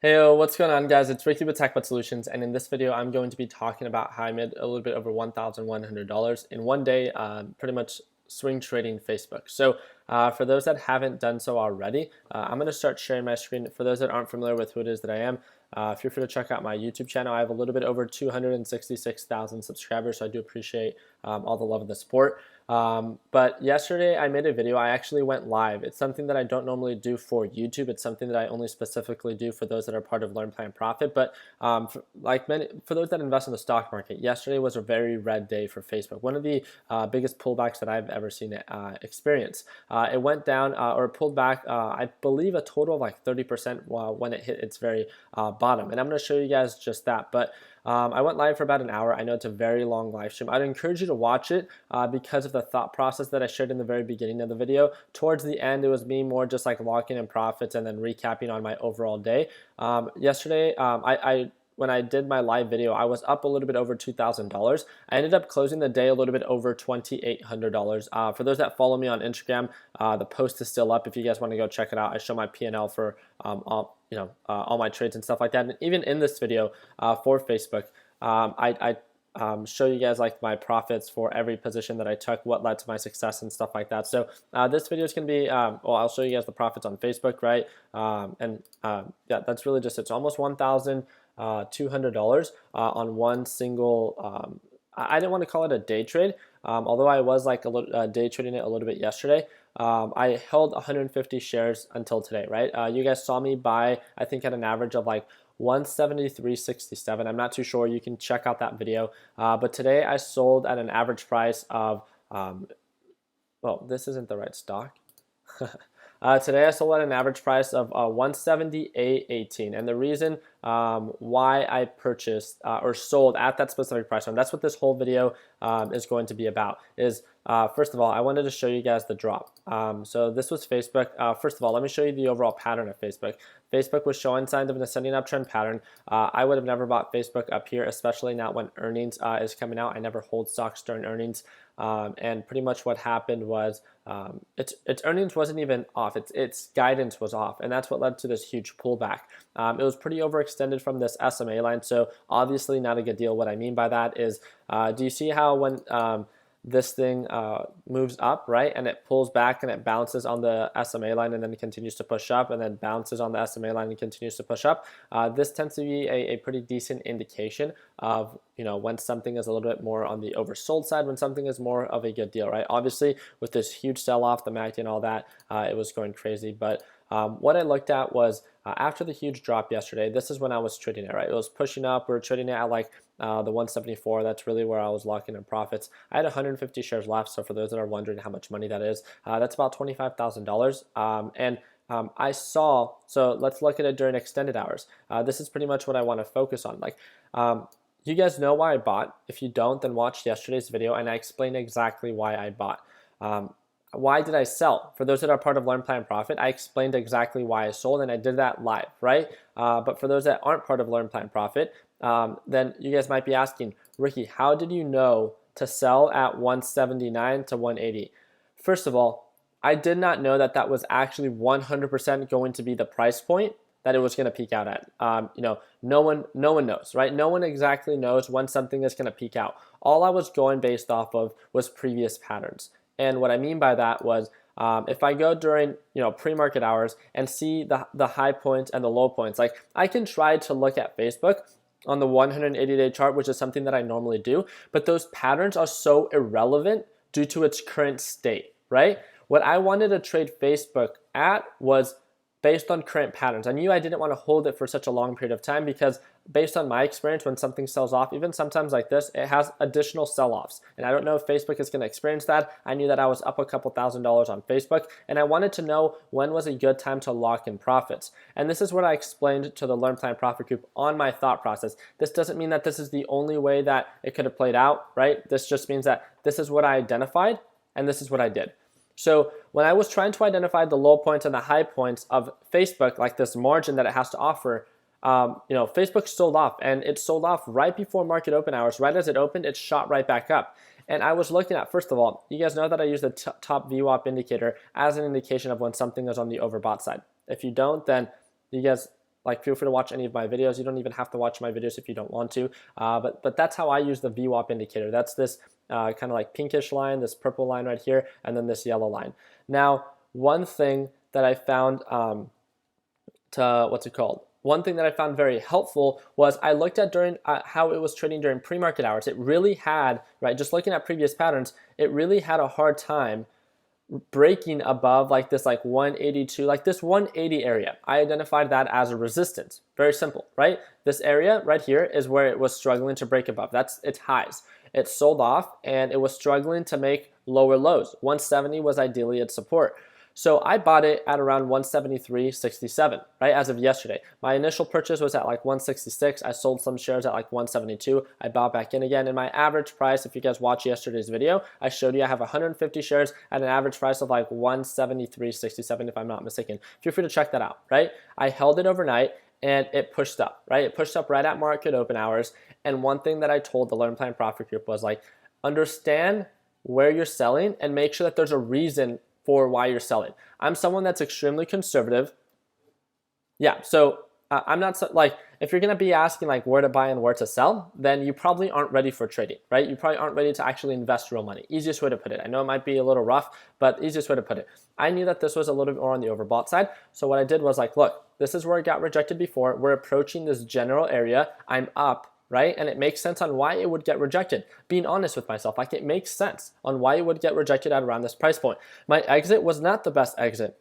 Hey, what's going on, guys? It's Ricky with TechBot Solutions, and in this video, I'm going to be talking about how I made a little bit over $1,100 in one day, pretty much swing trading Facebook. So for those that haven't done so already, I'm going to start sharing my screen. For those that aren't familiar with who it is that I am, feel free to check out my YouTube channel. I have a little bit over 266,000 subscribers, so I do appreciate all the love and the support. But yesterday I made a video. I actually went live. It's something that I don't normally do for YouTube. It's something that I only specifically do for those that are part of Learn Plan Profit. But for those that invest in the stock market, yesterday was a very red day for Facebook. One of the biggest pullbacks that I've ever seen it experience. It went down or pulled back, I believe, a total of like 30% when it hit its very bottom. And I'm going to show you guys just that. But I went live for about an hour. I know it's a very long live stream. I'd encourage you to watch it because of the thought process that I shared in the very beginning of the video. Towards the end, it was me more just like locking in profits and then recapping on my overall day. Yesterday, when I did my live video, I was up a little bit over $2,000. I ended up closing the day a little bit over $2,800. For those that follow me on Instagram, the post is still up. If you guys want to go check it out, I show my P&L for all my trades and stuff like that. And even in this video for Facebook, I show you guys like my profits for every position that I took, what led to my success and stuff like that. So this video is going to be, I'll show you guys the profits on Facebook, right? Yeah, that's really just it. It's almost $1,200 on one single, I didn't want to call it a day trade, although I was like day trading it a little bit yesterday. I held 150 shares until today, right? You guys saw me buy, I think, at an average of like 173.67. I'm not too sure. You can check out that video. But today I sold at an average price of, well, this isn't the right stock. Today I sold at an average price of 178.18, and the reason why I purchased or sold at that specific price, and that's what this whole video is going to be about, is first of all, I wanted to show you guys the drop. So this was Facebook. First of all, let me show you the overall pattern of Facebook. Facebook was showing signs of an ascending uptrend pattern. I would have never bought Facebook up here, especially not when earnings is coming out. I never hold stocks during earnings. And pretty much what happened was its earnings wasn't even off. Its guidance was off, and that's what led to this huge pullback. It was pretty overextended from this SMA line, so obviously not a good deal. What I mean by that is, do you see how when this thing moves up, right, and it pulls back and it bounces on the SMA line and then it continues to push up and then bounces on the SMA line and continues to push up? This tends to be a pretty decent indication of, when something is a little bit more on the oversold side, when something is more of a good deal, right? Obviously, with this huge sell-off, the MACD and all that, it was going crazy. But what I looked at was after the huge drop yesterday, this is when I was trading it, right? It was pushing up. We were trading it at like the 174. That's really where I was locking in profits. I had 150 shares left, so for those that are wondering how much money that is, that's about $25,000. I saw, so let's look at it during extended hours. This is pretty much what I want to focus on. Like, you guys know why I bought. If you don't, then watch yesterday's video, and I explained exactly why I bought. Why did I sell? For those that are part of Learn Plan Profit, I explained exactly why I sold, and I did that live, right? But for those that aren't part of Learn Plan Profit, then you guys might be asking, Ricky, how did you know to sell at 179 to 180? First of all, I did not know that that was actually 100% going to be the price point that it was going to peak out at. No one knows, right? No one exactly knows when something is going to peak out. All I was going based off of was previous patterns. And what I mean by that was, if I go during pre-market hours and see the high points and the low points, like I can try to look at Facebook on the 180-day chart, which is something that I normally do, but those patterns are so irrelevant due to its current state, right? What I wanted to trade Facebook at was based on current patterns. I knew I didn't want to hold it for such a long period of time because based on my experience, when something sells off, even sometimes like this, it has additional sell-offs. And I don't know if Facebook is going to experience that. I knew that I was up a couple $1,000s on Facebook, and I wanted to know when was a good time to lock in profits. And this is what I explained to the Learn Plan Profit group on my thought process. This doesn't mean that this is the only way that it could have played out, right? This just means that this is what I identified, and this is what I did. So when I was trying to identify the low points and the high points of Facebook, like this margin that it has to offer, Facebook sold off, and it sold off right before market open hours. Right as it opened, it shot right back up. And I was looking at, first of all, you guys know that I use the top VWAP indicator as an indication of when something is on the overbought side. If you don't, then you guys like feel free to watch any of my videos. You don't even have to watch my videos if you don't want to. But that's how I use the VWAP indicator. That's this kind of like pinkish line, this purple line right here, and then this yellow line. Now, one thing that I found one thing that I found very helpful was I looked at during how it was trading during pre-market hours. It really had, right, just looking at previous patterns, it really had a hard time breaking above like this like 182, like this 180 area. I identified that as a resistance. Very simple, right? This area right here is where it was struggling to break above. That's its highs. It sold off and it was struggling to make lower lows. 170 was ideally its support. So I bought it at around 173.67, right, as of yesterday. My initial purchase was at like 166. I sold some shares at like 172. I bought back in again. And my average price, if you guys watched yesterday's video, I showed you I have 150 shares at an average price of like 173.67, if I'm not mistaken. Feel free to check that out, right? I held it overnight and it pushed up, right? It pushed up right at market open hours. And one thing that I told the Learn Plan Profit group was like, understand where you're selling and make sure that there's a reason for why you're selling. I'm someone that's extremely conservative. Yeah, so I'm not like, if you're gonna be asking like where to buy and where to sell, then you probably aren't ready for trading, right? You probably aren't ready to actually invest real money. Easiest way to put it. I know it might be a little rough, but easiest way to put it. I knew that this was a little bit more on the overbought side. So what I did was like, look, this is where it got rejected before. We're approaching this general area. I'm up, right? And it makes sense on why it would get rejected. Being honest with myself, like it makes sense on why it would get rejected at around this price point. My exit was not the best exit.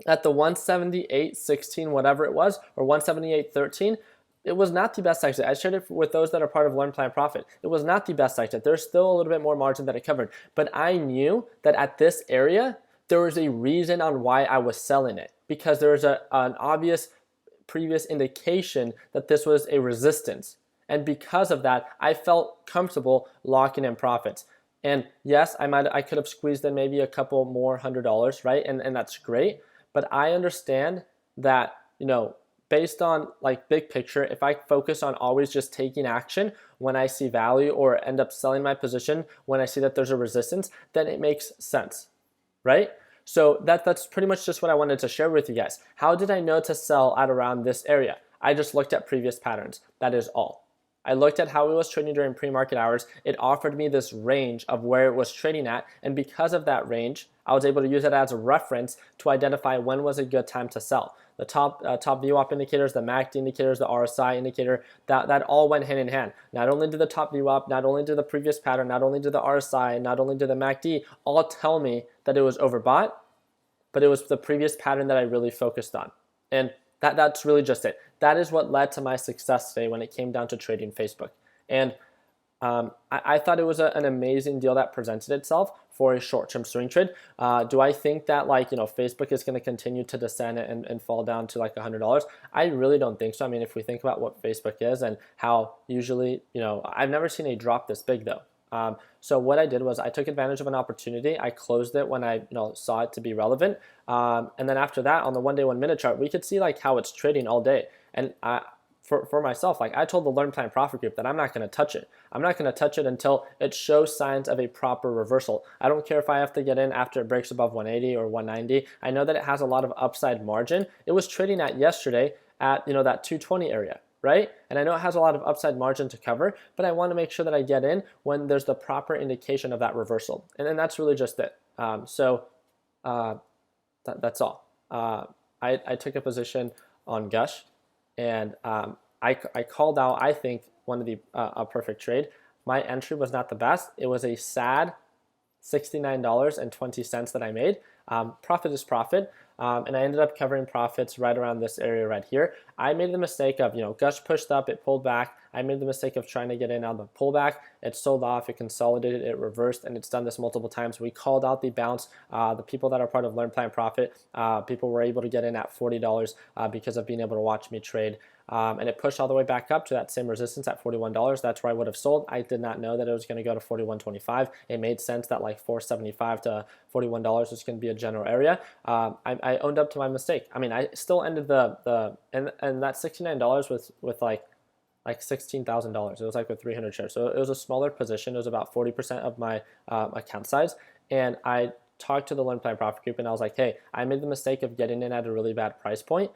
At the 178.16, whatever it was, or 178.13, it was not the best exit. I shared it with those that are part of Learn Plan Profit. It was not the best exit. There's still a little bit more margin that it covered. But I knew that at this area, there was a reason on why I was selling it, because there was an obvious previous indication that this was a resistance. And because of that, I felt comfortable locking in profits. And yes, I could have squeezed in maybe a couple more $100, right? And that's great. But I understand that, you know, based on like big picture, if I focus on always just taking action when I see value or end up selling my position when I see that there's a resistance, then it makes sense, right? So that's pretty much just what I wanted to share with you guys. How did I know to sell at around this area? I just looked at previous patterns. That is all. I looked at how it was trading during pre-market hours. It offered me this range of where it was trading at, and because of that range, I was able to use it as a reference to identify when was a good time to sell. The top VWAP indicators, the MACD indicators, the RSI indicator, that all went hand in hand. Not only did the top VWAP, not only did the previous pattern, not only did the RSI, not only did the MACD all tell me that it was overbought, but it was the previous pattern that I really focused on. And that's really just it. That is what led to my success today when it came down to trading Facebook. And I thought it was an amazing deal that presented itself for a short-term swing trade. Do I think that Facebook is going to continue to descend and fall down to like $100? I really don't think so. I mean, if we think about what Facebook is and how usually, I've never seen a drop this big though. So what I did was I took advantage of an opportunity. I closed it when I saw it to be relevant. And then after that, on the 1 day, 1 minute chart, we could see like how it's trading all day. And for myself, like I told the Learn Plan Profit group that I'm not going to touch it. I'm not going to touch it until it shows signs of a proper reversal. I don't care if I have to get in after it breaks above 180 or 190. I know that it has a lot of upside margin. It was trading at yesterday at that 220 area. Right? And I know it has a lot of upside margin to cover, but I want to make sure that I get in when there's the proper indication of that reversal. And then that's really just it. That's all. I took a position on GUSH, and I called out, I think, one of the a perfect trade. My entry was not the best. It was a sad $69.20 that I made. Profit is profit. And I ended up covering profits right around this area right here. I made the mistake of, GUSH pushed up, it pulled back. I made the mistake of trying to get in on the pullback. It sold off, it consolidated, it reversed, and it's done this multiple times. We called out the bounce. The people that are part of Learn Plan Profit, people were able to get in at $40 because of being able to watch me trade. And it pushed all the way back up to that same resistance at $41. That's where I would have sold. I did not know that it was going to go to $41.25. It made sense that like $4.75 to $41 was going to be a general area. I owned up to my mistake. I mean, I still ended and that $69 with like $16,000. It was like with 300 shares. So it was a smaller position. It was about 40% of my account size. And I talked to the Learn Plan Profit group and I was like, hey, I made the mistake of getting in at a really bad price point.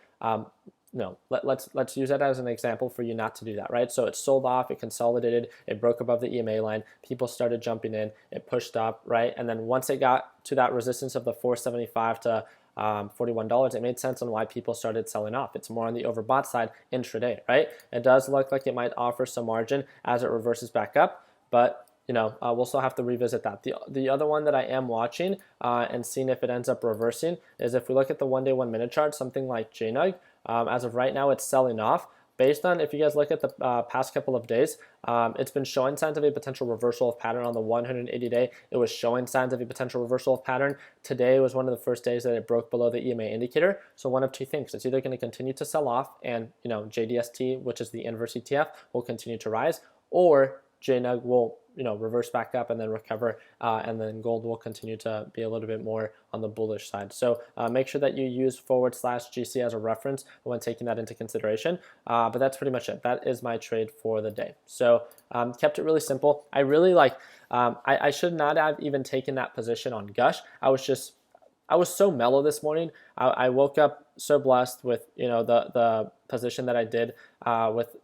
no, let's use that as an example for you not to do that, right? So it sold off, it consolidated, it broke above the EMA line, people started jumping in, it pushed up, right? And then once it got to that resistance of the 475 to $41, it made sense on why people started selling off. It's more on the overbought side intraday, right? It does look like it might offer some margin as it reverses back up, but we'll still have to revisit that. The other one that I am watching and seeing if it ends up reversing is if we look at the 1 day 1 minute chart, something like JNUG. As of right now, it's selling off. Based on, if you guys look at the past couple of days, it's been showing signs of a potential reversal of pattern on the 180 day. It was showing signs of a potential reversal of pattern. Today was one of the first days that it broke below the EMA indicator. So one of two things. It's either going to continue to sell off and, JDST, which is the inverse ETF, will continue to rise, or JNUG will reverse back up and then recover, and then gold will continue to be a little bit more on the bullish side. So make sure that you use /GC as a reference when taking that into consideration. But that's pretty much it. That is my trade for the day. So kept it really simple. I really I should not have even taken that position on Gush. I was so mellow this morning. I woke up so blessed with the position that I did with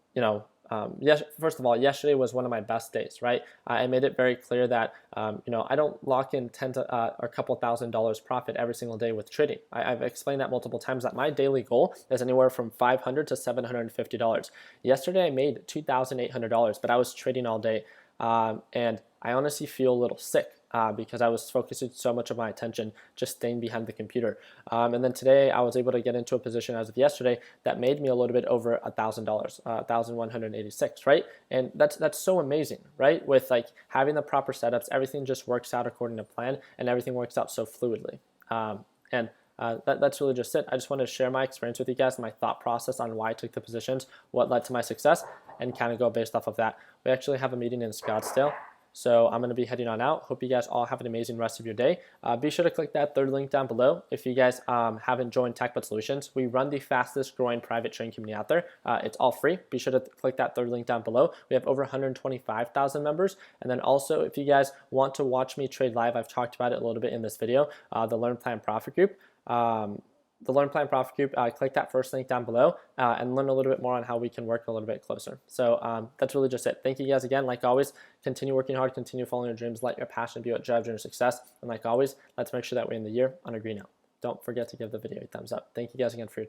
yes, first of all, yesterday was one of my best days, right? I made it very clear that, I don't lock in or a couple $1,000s profit every single day with trading. I've explained that multiple times that my daily goal is anywhere from $500 to $750. Yesterday, I made $2,800, but I was trading all day, and I honestly feel a little sick. Because I was focusing so much of my attention just staying behind the computer. And then today I was able to get into a position as of yesterday that made me a little bit over $1,000, 1,186, right? And that's so amazing, right? With having the proper setups, everything just works out according to plan, and everything works out so fluidly. That's really just it. I just wanted to share my experience with you guys, my thought process on why I took the positions, what led to my success, and kind of go based off of that. We actually have a meeting in Scottsdale, so I'm going to be heading on out. Hope you guys all have an amazing rest of your day. Be sure to click that third link down below if you guys haven't joined TechBud Solutions. We run the fastest growing private trading community out there. It's all free. Be sure to click that third link down below. We have over 125,000 members. And then also, if you guys want to watch me trade live, I've talked about it a little bit in this video, the Learn Plan Profit Group. The Learn Plan Profit Group, click that first link down below and learn a little bit more on how we can work a little bit closer. So that's really just it. Thank you guys again. Like always, continue working hard, continue following your dreams, let your passion be what drives your success. And like always, let's make sure that we end the year on a green note. Don't forget to give the video a thumbs up. Thank you guys again for your time.